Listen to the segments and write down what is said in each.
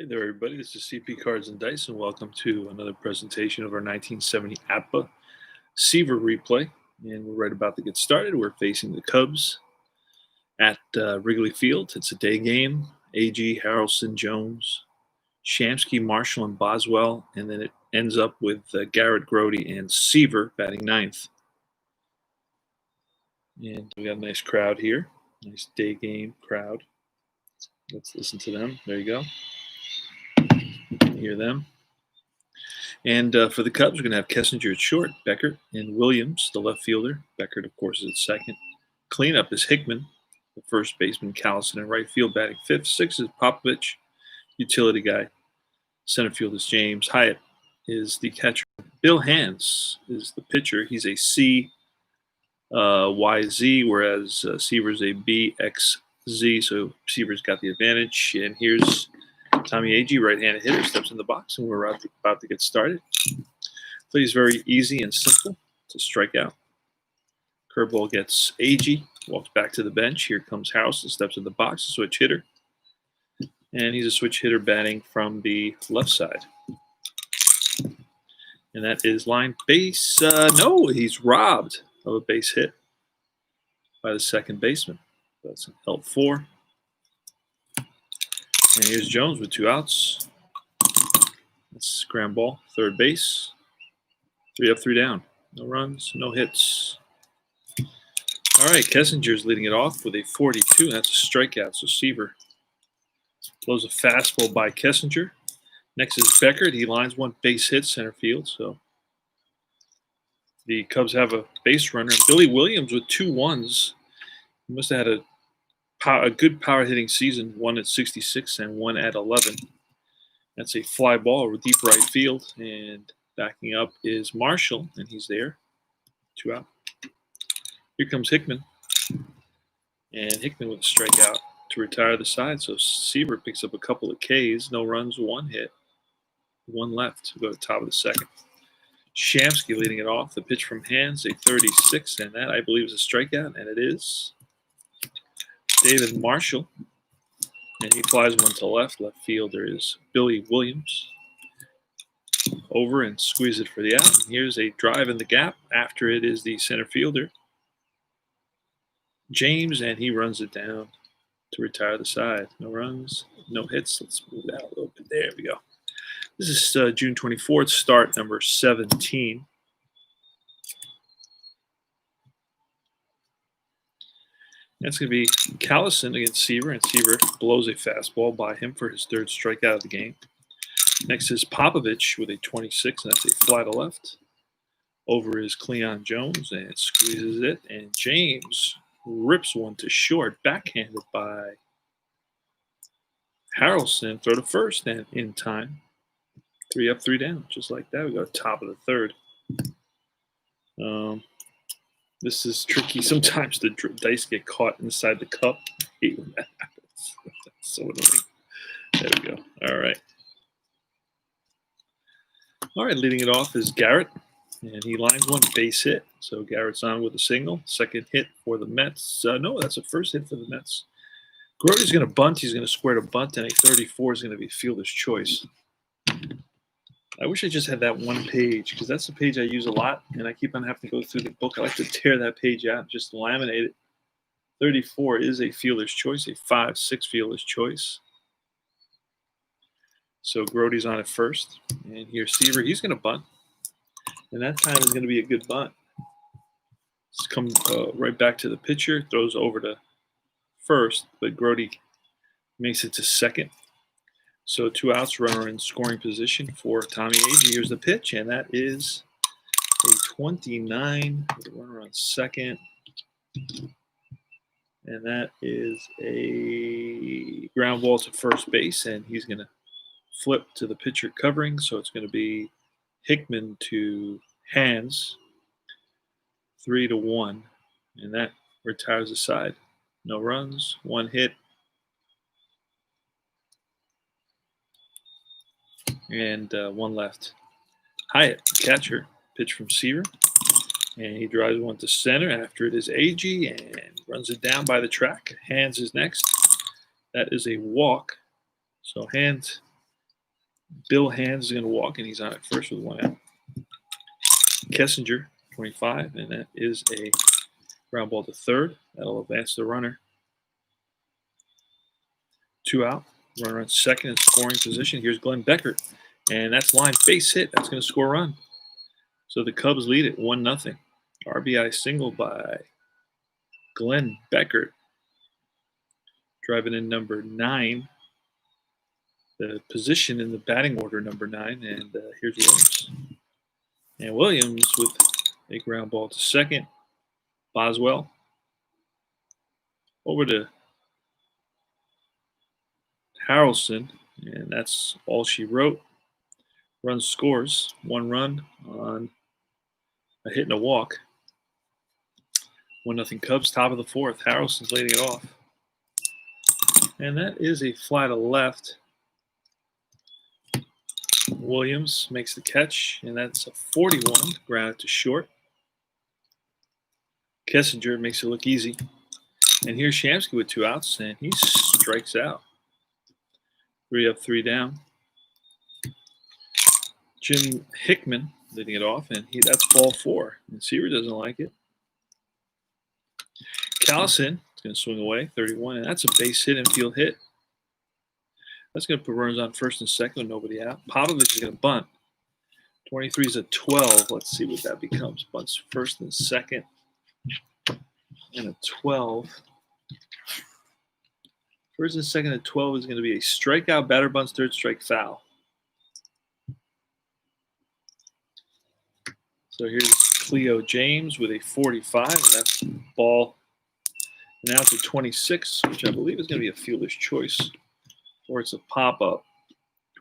Hey there, everybody. This is CP Cards and Dice, and welcome to another presentation of our 1970 APBA Seaver replay. And we're right about to get started. We're facing the Cubs at Wrigley Field. It's a day game. AG, Harrelson, Jones, Shamsky, Marshall, and Boswell. And then it ends up with Garrett, Grody, and Seaver batting ninth. And we got a nice crowd here. Nice day game crowd. Let's listen to them. There you go. Hear them. And for the Cubs, we're going to have Kessinger at short, Beckert, and Williams, the left fielder. Beckert, of course, is at second. Cleanup is Hickman, the first baseman. Callison in right field, batting fifth. Sixth is Popovich, utility guy. Center field is James. Hyatt is the catcher. Bill Hands is the pitcher. He's a CYZ, whereas Seaver's a BXZ, so Seaver's got the advantage. And here's Tommy Agee, right-handed hitter, steps in the box, and we're about to get started. Plays very easy and simple. It's a strikeout. Curveball gets Agee, walks back to the bench. Here comes Harrelson, steps in the box, a switch hitter. And he's a switch hitter batting from the left side. And that is line base. No, he's robbed of a base hit by the second baseman. That's an L4. And here's Jones with 2 outs. That's ground ball, third base. 3 up, 3 down. No runs, no hits. All right, Kessinger's leading it off with a 42. That's a strikeout, so Seaver blows a fastball by Kessinger. Next is Beckert. He lines one base hit center field, so the Cubs have a base runner. Billy Williams with 2 ones. He must have had a good power hitting season, one at 66 and one at 11. That's a fly ball over deep right field. And backing up is Marshall, and he's there. 2 out. Here comes Hickman. And Hickman with a strikeout to retire the side. So Seaver picks up a couple of Ks. No runs, 1 hit. 1 left to go to the top of the second. Shamsky leading it off. The pitch from Hands, a 36. And that, I believe, is a strikeout, and it is. David Marshall, and he flies one to left. Left fielder is Billy Williams. Over and squeeze it for the out. And here's a drive in the gap. After it is the center fielder, James, and he runs it down to retire the side. No runs, no hits. Let's move that a little bit. There we go. This is June 24th, start number 17. That's going to be Callison against Seaver, and Seaver blows a fastball by him for his 3rd strikeout of the game. Next is Popovich with a 26, and that's a fly to left. Over is Cleon Jones, and squeezes it, and James rips one to short, backhanded by Harrelson. Throw to first, and in time. 3 up, 3 down, just like that. We go top of the 3rd. This is tricky. Sometimes the dice get caught inside the cup. I hate when that happens. That's so annoying. There we go. All right. All right, leading it off is Garrett, and he lines one base hit. So Garrett's on with a single. Second hit for the Mets. No, that's a first hit for the Mets. Grody's going to bunt. He's going to square to bunt, and a 34 is going to be fielder's choice. I wish I just had that one page, because that's the page I use a lot, and I keep on having to go through the book. I like to tear that page out and just laminate it. 34 is a fielder's choice, a 5-6 fielder's choice. So Grody's on at first, and here's Seaver. He's going to bunt, and that time is going to be a good bunt. Let's come right back to the pitcher, throws over to first, but Grody makes it to second. So 2 outs, runner in scoring position for Tommy Agee. Here's the pitch, and that is a 29 with a runner on second. And that is a ground ball to first base, and he's going to flip to the pitcher covering. So it's going to be Hickman to Hands, 3-1, and that retires the side. No runs, 1 hit. And 1 left. Hyatt, catcher, pitch from Seaver. And he drives one to center. After it is Agee and runs it down by the track. Hands is next. That is a walk. So Hands Bill Hands is going to walk, and he's on at first with 1 out. Kessinger, 25, and that is a ground ball to third. That'll advance the runner. 2 out. Runner on second in scoring position. Here's Glenn Beckert, and that's line base hit. That's going to score a run. So the Cubs lead it 1-0. RBI single by Glenn Beckert. Driving in number 9. The position in the batting order, number 9. And here's Williams. And Williams with a ground ball to second. Boswell. Over to Harrelson. And that's all she wrote. Run scores. 1 run on a hit and a walk. 1-0 Cubs, top of the 4th. Harrelson's leading it off. And that is a fly to left. Williams makes the catch, and that's a 41. Grounded to short. Kessinger makes it look easy. And here's Shamsky with 2 outs, and he strikes out. 3 up, 3 down. Jim Hickman leading it off, and that's ball 4. And Seaver doesn't like it. Callison is going to swing away, 31, and that's a base hit, infield hit. That's going to put runners on first and second with nobody out. Popovich is going to bunt. 23 is a 12. Let's see what that becomes. Bunts first and second, and a 12. First and second at 12 is going to be a strikeout, batter bunts, third strike, foul. So here's Cleo James with a 45, and that's ball. Now it's a 26, which I believe is going to be a fielder's choice, or it's a pop-up.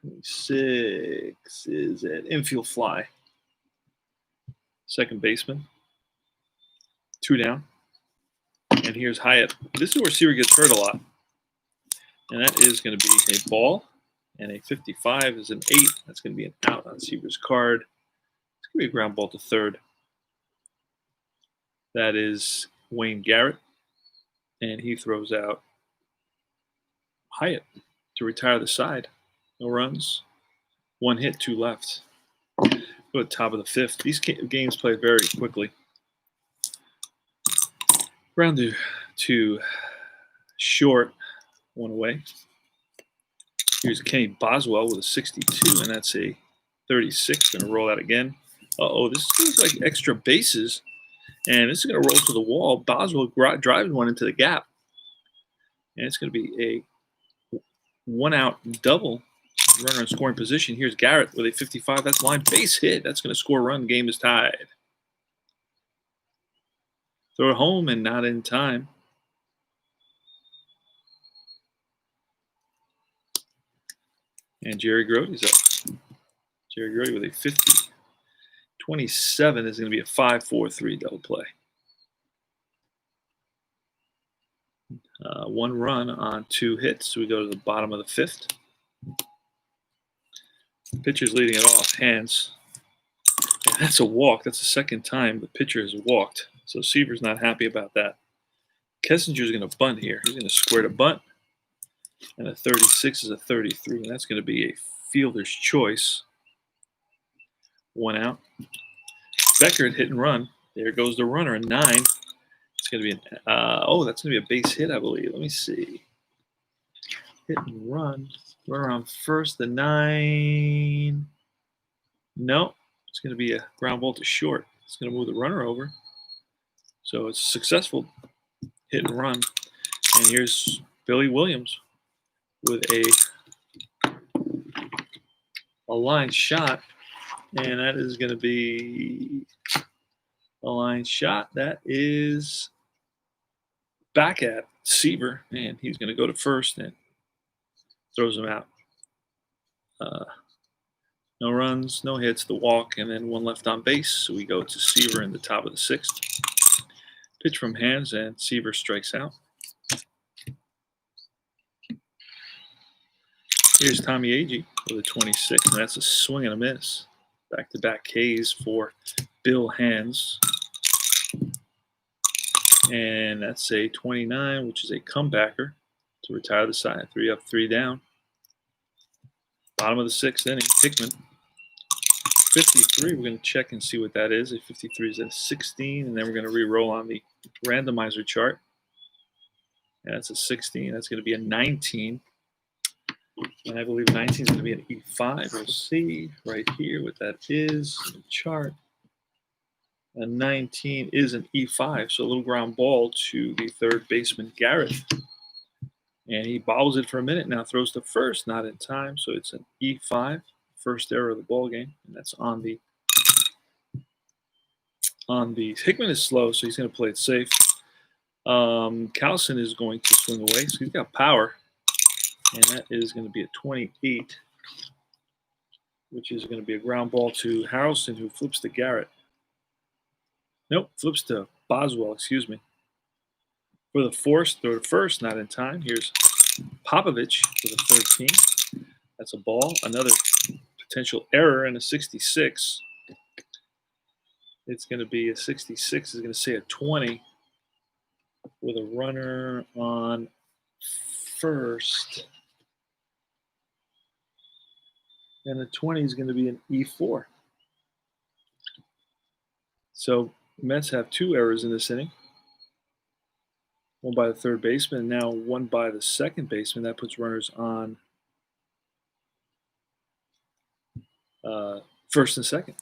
26 is an infield fly. Second baseman. 2 down. And here's Hyatt. This is where Seaver gets hurt a lot. And that is going to be a ball. And a 55 is an 8. That's going to be an out on Seaver's card. It's going to be a ground ball to third. That is Wayne Garrett. And he throws out Hyatt to retire the side. No runs. 1 hit, 2 left. Go to top of the 5th. These games play very quickly. Ground to short. 1 away. Here's Kenny Boswell with a 62, and that's a 36. Going to roll out again. Uh-oh, this feels like extra bases. And this is going to roll to the wall. Boswell drives one into the gap. And it's going to be a 1-out double. Runner in scoring position. Here's Garrett with a 55. That's line base hit. That's going to score a run. Game is tied. Throw it home and not in time. And Jerry Grody's up. Jerry Grody with a 50. 27 is going to be a 5-4-3 double play. 1 run on 2 hits. So we go to the bottom of the 5th. Pitcher's leading it off. Hands. And that's a walk. That's the second time the pitcher has walked. So Seaver's not happy about that. Kessinger's going to bunt here. He's going to square to bunt. And a 36 is a 33. And that's going to be a fielder's choice. 1 out. Beckert hit and run. There goes the runner. A 9. It's going to be an that's going to be a base hit, I believe. Let me see. Hit and run. Runner on first. The 9. No. It's going to be a ground ball to short. It's going to move the runner over. So it's a successful hit and run. And here's Billy Williams with a line shot. And that is going to be a line shot. That is back at Seaver. And he's going to go to first and throws him out. No runs, no hits, the walk, and then 1 left on base. So we go to Seaver in the top of the 6th. Pitch from Hands, and Seaver strikes out. Here's Tommy Agee with a 26, and that's a swing and a miss. Back-to-back Ks for Bill Hands. And that's a 29, which is a comebacker to retire the side. 3 up, 3 down. Bottom of the 6th inning, Hickman. 53, we're going to check and see what that is. A 53 is a 16, and then we're going to re-roll on the randomizer chart. And that's a 16. That's going to be a 19. And I believe 19 is going to be an E5. We'll see right here what that is in the chart. A 19 is an E5, so a little ground ball to the third baseman, Garrett. And he bobbles it for a minute, now throws to first, not in time, so it's an E5, first error of the ball game, and that's on the Hickman is slow, so he's going to play it safe. Callison is going to swing away, so he's got power, and that is going to be a 28, which is going to be a ground ball to Harrelson, who flips to Garrett. Nope, flips to Boswell, excuse me. For the force, throw to first, not in time. Here's Popovich for the 13. That's a ball. Another potential error in a 66. It's going to be a 66. Is going to say a 20 with a runner on first. And the 20 is going to be an E4. So the Mets have 2 errors in this inning. One by the third baseman, and now one by the second baseman. That puts runners on first and second.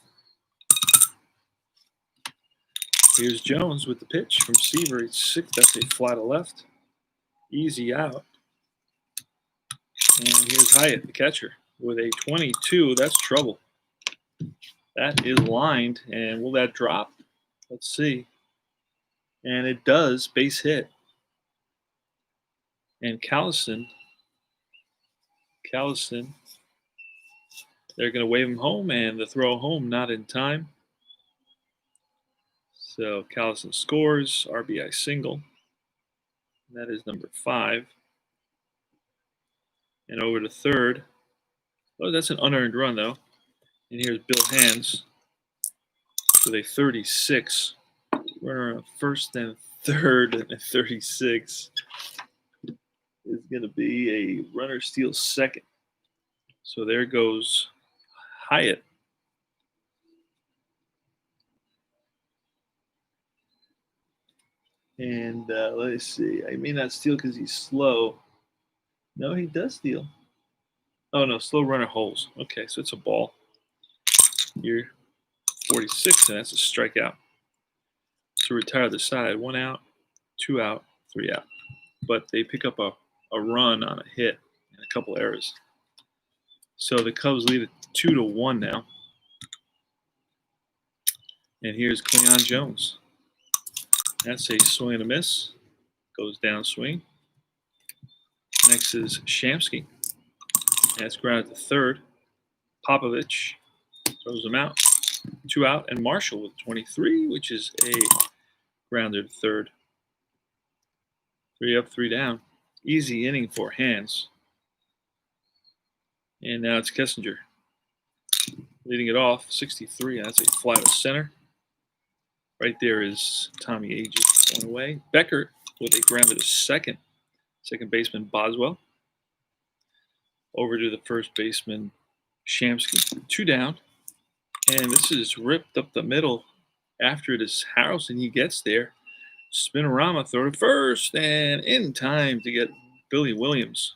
Here's Jones with the pitch from Seaver. It's 6. That's a fly to left. Easy out. And here's Hyatt, the catcher, with a 22. That's trouble. That is lined. And will that drop? Let's see. And it does. Base hit. And Callison, they're going to wave him home, and the throw home not in time. So Callison scores, RBI single. That is number 5. And over to third. Oh, that's an unearned run, though. And here's Bill Hands with a 36. Runner on first and third, and a 36. Is going to be a runner steals second. So there goes Hyatt. And let's see. I may not steal because he's slow. No, he does steal. Oh, no, slow runner holds. Okay, so it's a ball. You're 46, and that's a strikeout. To retire the side, 1 out, 2 out, 3 out. But they pick up a run on a hit and a couple errors. So the Cubs lead it 2-1 now. And here's Cleon Jones. That's a swing and a miss. Goes down swing. Next is Shamsky. That's grounded to third. Popovich throws him out. 2 out. And Marshall with 23, which is a grounder to third. 3 up, 3 down. Easy inning for Hands. And now it's Kessinger leading it off, 63. That's a fly to center. Right there is Tommy Agee going away. Becker with a grounder to second. Second baseman Boswell. Over to the first baseman Shamsky. 2 down. And this is ripped up the middle. After it is Harrelson. He gets there. Spinorama throw to first. And in time to get Billy Williams.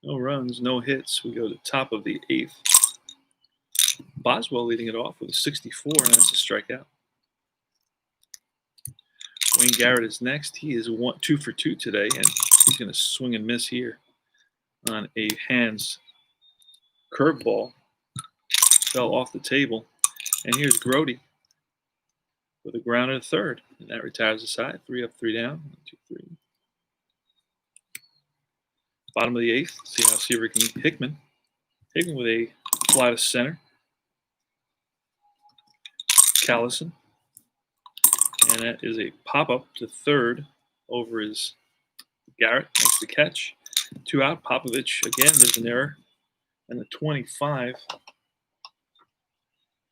No runs, no hits. We go to top of the 8th. Boswell leading it off with a 64, and that's a strikeout. Wayne Garrett is next. He is 2 for 2 today, and he's going to swing and miss here on a Hands curveball. Fell off the table. And here's Grody with a grounder to third, and that retires the side. 3 up, 3 down. 1, 2, 3. Bottom of the 8th. See how Seaver can Hickman. Hickman with a fly to center. Callison. And that is a pop-up to third over his Garrett. Makes the catch. 2 out. Popovich. Again, there's an error. And the 25.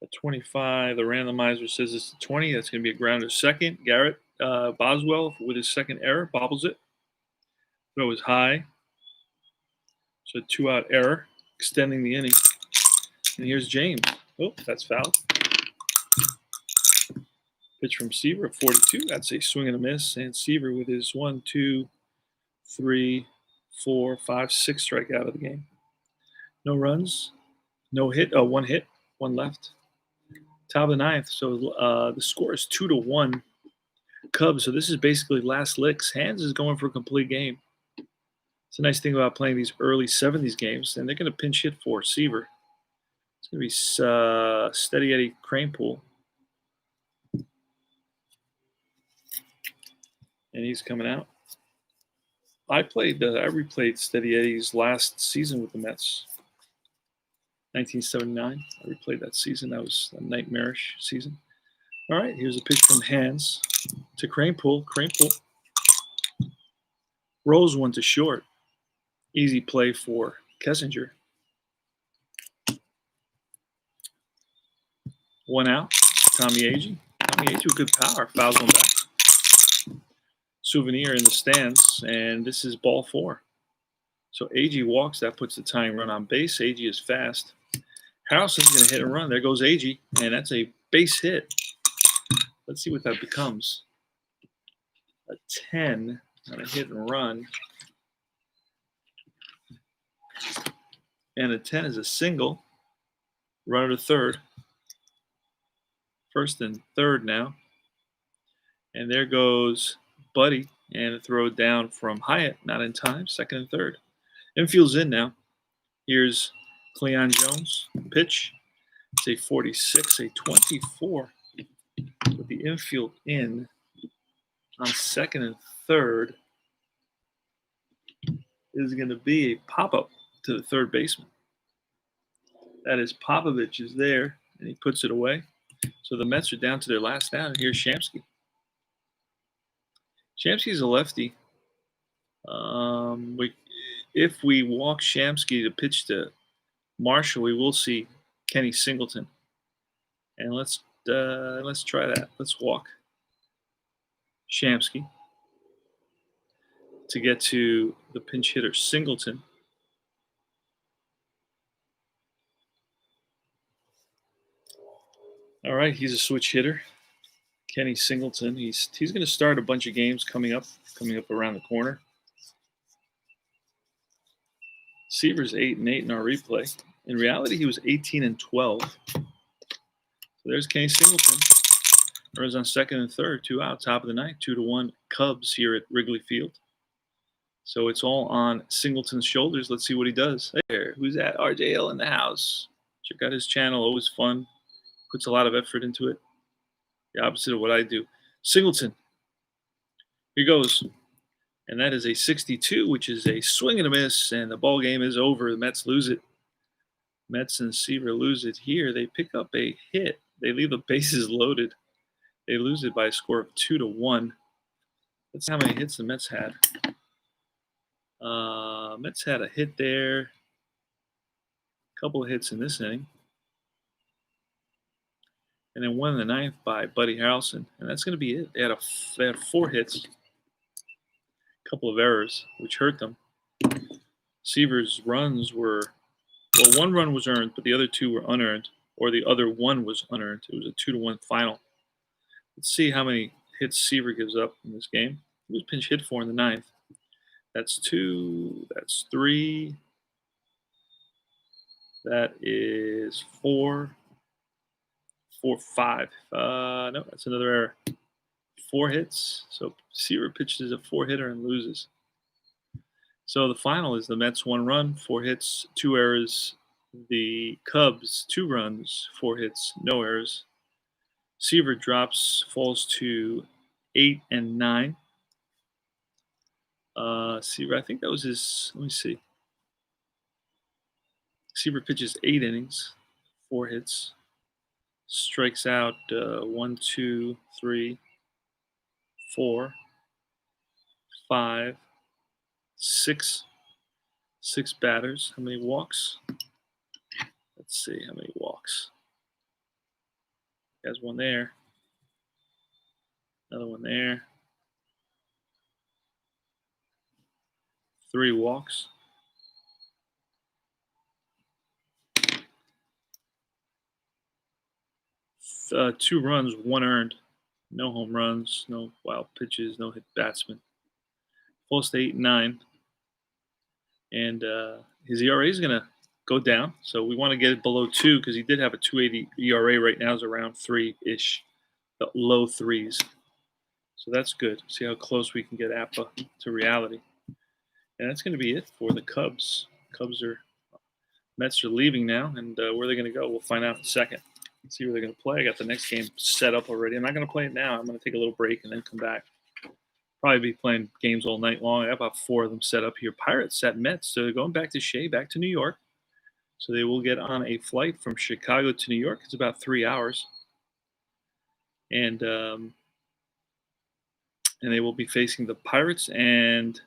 The 25, the randomizer says it's the 20. That's going to be a grounder second. Garrett Boswell with his second error. Bobbles it. Throw is high. So 2 out error. extending the inning. And here's James. Oh, that's foul. Pitch from Seaver at 42. That's a swing and a miss. And Seaver with his 1, 2, 3, 4, 5, 6 strikeout of the game. No runs, no hit. Oh, one hit, one left. Top of the ninth. So the score is 2-1 Cubs. So this is basically last licks. Hands is going for a complete game. It's a nice thing about playing these early 70s games, and they're going to pinch hit for Seaver. It's going to be Steady Eddie Cranepool. And he's coming out. I replayed Steady Eddie's last season with the Mets, 1979. I replayed that season. That was a nightmarish season. All right, here's a pitch from Hands to Cranepool. Cranepool rolls one to short. Easy play for Kessinger. One out. Tommy Agee. Tommy Agee with good power. Fouls one back. Souvenir in the stands, and this is ball 4. So Agee walks. That puts the tying run on base. Agee is fast. Harrelson's going to hit and run. There goes Agee, and that's a base hit. Let's see what that becomes. A 10 on a hit and run. And a 10 is a single. Runner to third. First and third now. And there goes Buddy. And a throw down from Hyatt. Not in time. Second and third. Infield's in now. Here's Cleon Jones. Pitch. It's a 46, a 24. With the infield in on second and third is going to be a pop-up to the third baseman. That is Popovich is there, and he puts it away. So the Mets are down to their last down, and here's Shamsky. Shamsky's a lefty. If we walk Shamsky to pitch to Marshall, we will see Kenny Singleton. And let's try that. Let's walk Shamsky to get to the pinch hitter Singleton. All right, he's a switch hitter. Kenny Singleton. He's going to start a bunch of games coming up around the corner. Seaver's 8-8 in our replay. In reality, he was 18-12. So there's Kenny Singleton. Runners on second and third, 2 out, top of the ninth, 2-1 Cubs here at Wrigley Field. So it's all on Singleton's shoulders. Let's see what he does. Hey there, who's that? RJL in the house. Check out his channel, always fun. Puts a lot of effort into it. The opposite of what I do. Singleton. Here goes. And that is a 62, which is a swing and a miss, and the ball game is over. The Mets lose it. Mets and Seaver lose it here. They pick up a hit. They leave the bases loaded. They lose it by a score of 2-1. Let's see how many hits the Mets had. Mets had a hit there. A couple of hits in this inning. And then one in the ninth by Buddy Harrelson. And that's going to be it. They had 4 hits. A couple of errors, which hurt them. Seaver's runs were, well, 1 run was earned, but the other 2 were unearned. Or the other 1 was unearned. It was a 2-1 final. Let's see how many hits Seaver gives up in this game. He was pinch hit for in the ninth. That's 2. That's 3. That is 4. 5. No, that's another error. 4 hits. So Seaver pitches a 4-hitter and loses. So the final is the Mets 1 run, 4 hits, 2 errors. The Cubs 2 runs, 4 hits, no errors. Seaver falls to 8-9. Seaver, I think that was his. Let me see. Seaver pitches 8 innings, 4 hits. Strikes out 1, 2, 3, 4, 5, 6. 6 batters. How many walks? Let's see how many walks. He has 1 there. Another 1 there. 3 walks. 2 runs, 1 earned. No home runs, no wild pitches, no hit batsmen. Close to 8 and 9. And his ERA is going to go down. So we want to get it below 2 because he did have a 2.80 ERA. Right now is around 3-ish, the low 3s. So that's good. See how close we can get APBA to reality. And that's going to be it for the Cubs. Mets are leaving now, and where they're going to go, we'll find out in a second. Let's see where they're going to play. I got the next game set up already. I'm not going to play it now. I'm going to take a little break and then come back. Probably be playing games all night long. I got about 4 of them set up here. Pirates at Mets. So they're going back to Shea, back to New York. So they will get on a flight from Chicago to New York. It's about 3 hours. And they will be facing the Pirates. And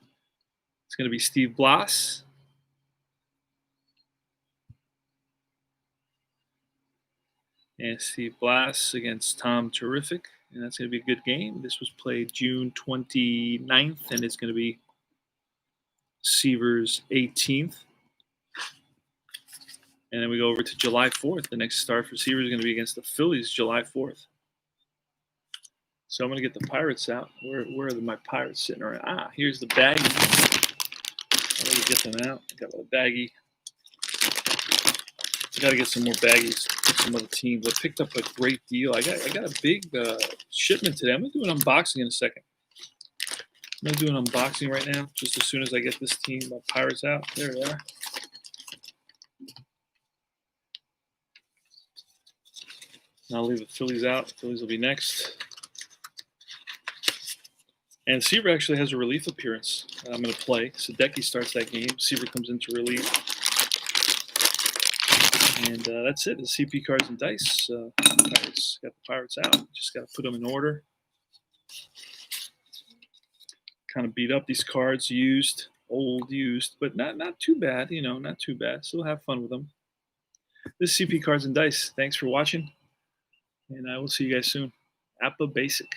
it's going to be Steve Blas. And Steve Blas against Tom Terrific. And that's going to be a good game. This was played June 29th, and it's going to be Seaver's 18th. And then we go over to July 4th. The next start for Seaver is going to be against the Phillies July 4th. So I'm going to get the Pirates out. Where are my Pirates sitting around? Here's the baggie. How do we get them out? I got a baggie. I got to get some more baggies from some other teams. I picked up a great deal. I got a big shipment today. I'm going to do an unboxing in a second. I'm going to do an unboxing right now, just as soon as I get this team of Pirates out. There they are. And I'll leave the Phillies out. The Phillies will be next. And Seaver actually has a relief appearance that I'm going to play. Sadecki starts that game. Seaver comes into relief. And that's it. The CP cards and dice. Pirates got the Pirates out. Just got to put them in order. Kind of beat up these cards, used, but not too bad. Not too bad. Still have fun with them. This is CP cards and dice. Thanks for watching, and I will see you guys soon. APBA Basic.